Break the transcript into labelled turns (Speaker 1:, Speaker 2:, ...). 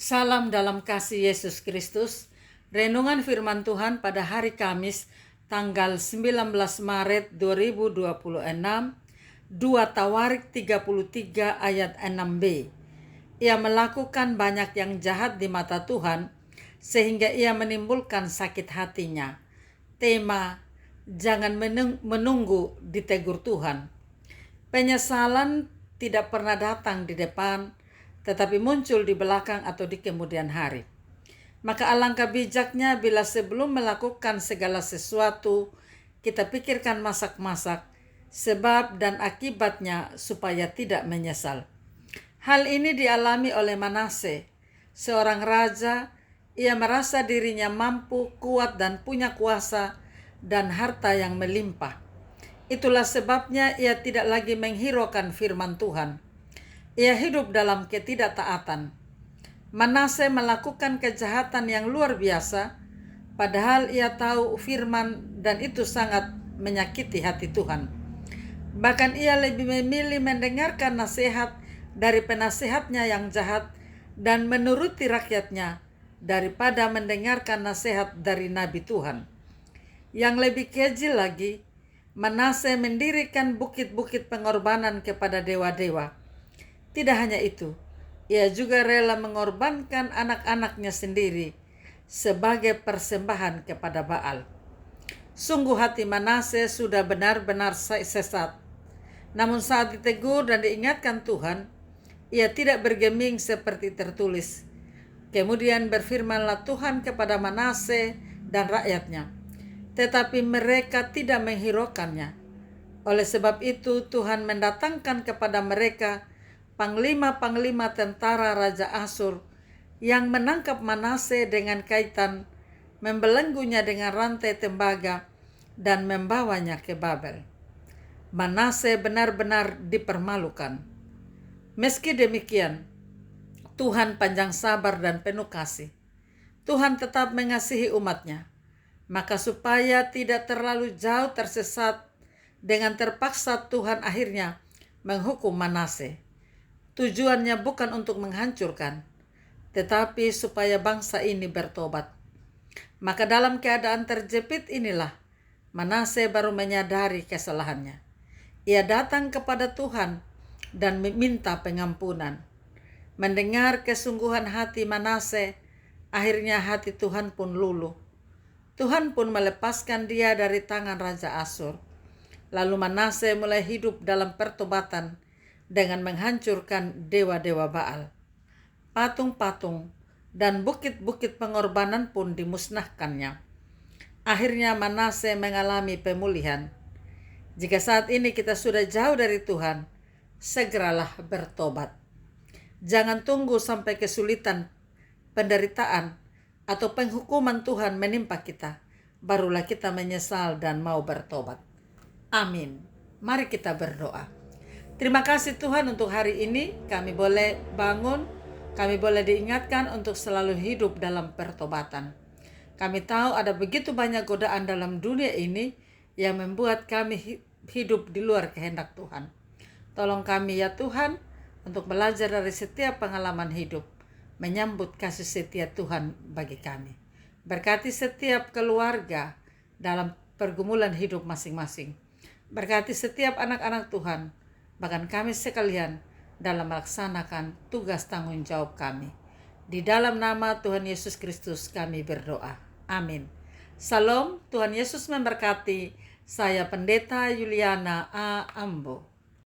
Speaker 1: Salam dalam kasih Yesus Kristus. Renungan firman Tuhan pada hari Kamis tanggal 19 Maret 2026, 2 Tawarik 33 ayat 6b. Ia melakukan banyak yang jahat di mata Tuhan sehingga ia menimbulkan sakit hatinya. Tema: jangan menunggu ditegur Tuhan. Penyesalan tidak pernah datang di depan, tetapi muncul di belakang atau di kemudian hari. Maka alangkah bijaknya bila sebelum melakukan segala sesuatu, kita pikirkan masak-masak sebab dan akibatnya supaya tidak menyesal. Hal ini dialami oleh Manase, seorang raja. Ia merasa dirinya mampu, kuat, dan punya kuasa dan harta yang melimpah. Itulah sebabnya ia tidak lagi menghiraukan firman Tuhan. Ia hidup dalam ketidaktaatan. Manase melakukan kejahatan yang luar biasa, padahal ia tahu firman dan itu sangat menyakiti hati Tuhan. Bahkan ia lebih memilih mendengarkan nasihat dari penasehatnya yang jahat dan menuruti rakyatnya daripada mendengarkan nasihat dari Nabi Tuhan. Yang lebih keji lagi, Manase mendirikan bukit-bukit pengorbanan kepada dewa-dewa. Tidak hanya itu, ia juga rela mengorbankan anak-anaknya sendiri sebagai persembahan kepada Baal. Sungguh hati Manase sudah benar-benar sesat. Namun saat ditegur dan diingatkan Tuhan, ia tidak bergeming seperti tertulis. Kemudian berfirmanlah Tuhan kepada Manase dan rakyatnya, tetapi mereka tidak menghiraukannya. Oleh sebab itu Tuhan mendatangkan kepada mereka panglima-panglima tentara Raja Asyur yang menangkap Manase dengan kaitan, membelenggunya dengan rantai tembaga, dan membawanya ke Babel. Manase benar-benar dipermalukan. Meski demikian, Tuhan panjang sabar dan penuh kasih. Tuhan tetap mengasihi umatnya. Maka supaya tidak terlalu jauh tersesat, dengan terpaksa Tuhan akhirnya menghukum Manase. Tujuannya bukan untuk menghancurkan, tetapi supaya bangsa ini bertobat. Maka dalam keadaan terjepit inilah Manase baru menyadari kesalahannya. Ia datang kepada Tuhan dan meminta pengampunan. Mendengar kesungguhan hati Manase, akhirnya hati Tuhan pun luluh. Tuhan pun melepaskan dia dari tangan Raja Asyur. Lalu Manase mulai hidup dalam pertobatan dengan menghancurkan dewa-dewa Baal. Patung-patung dan bukit-bukit pengorbanan pun dimusnahkannya. Akhirnya Manase mengalami pemulihan. Jika saat ini kita sudah jauh dari Tuhan, segeralah bertobat. Jangan tunggu sampai kesulitan, penderitaan, atau penghukuman Tuhan menimpa kita, barulah kita menyesal dan mau bertobat. Amin. Mari kita berdoa. Terima kasih Tuhan untuk hari ini kami boleh bangun, kami boleh diingatkan untuk selalu hidup dalam pertobatan. Kami tahu ada begitu banyak godaan dalam dunia ini yang membuat kami hidup di luar kehendak Tuhan. Tolong kami ya Tuhan untuk belajar dari setiap pengalaman hidup, menyambut kasih setia Tuhan bagi kami. Berkati setiap keluarga dalam pergumulan hidup masing-masing. Berkati setiap anak-anak Tuhan, bahkan kami sekalian dalam melaksanakan tugas tanggung jawab kami. Di dalam nama Tuhan Yesus Kristus kami berdoa. Amin. Salam, Tuhan Yesus memberkati. Saya Pendeta Yuliana A. Ambo.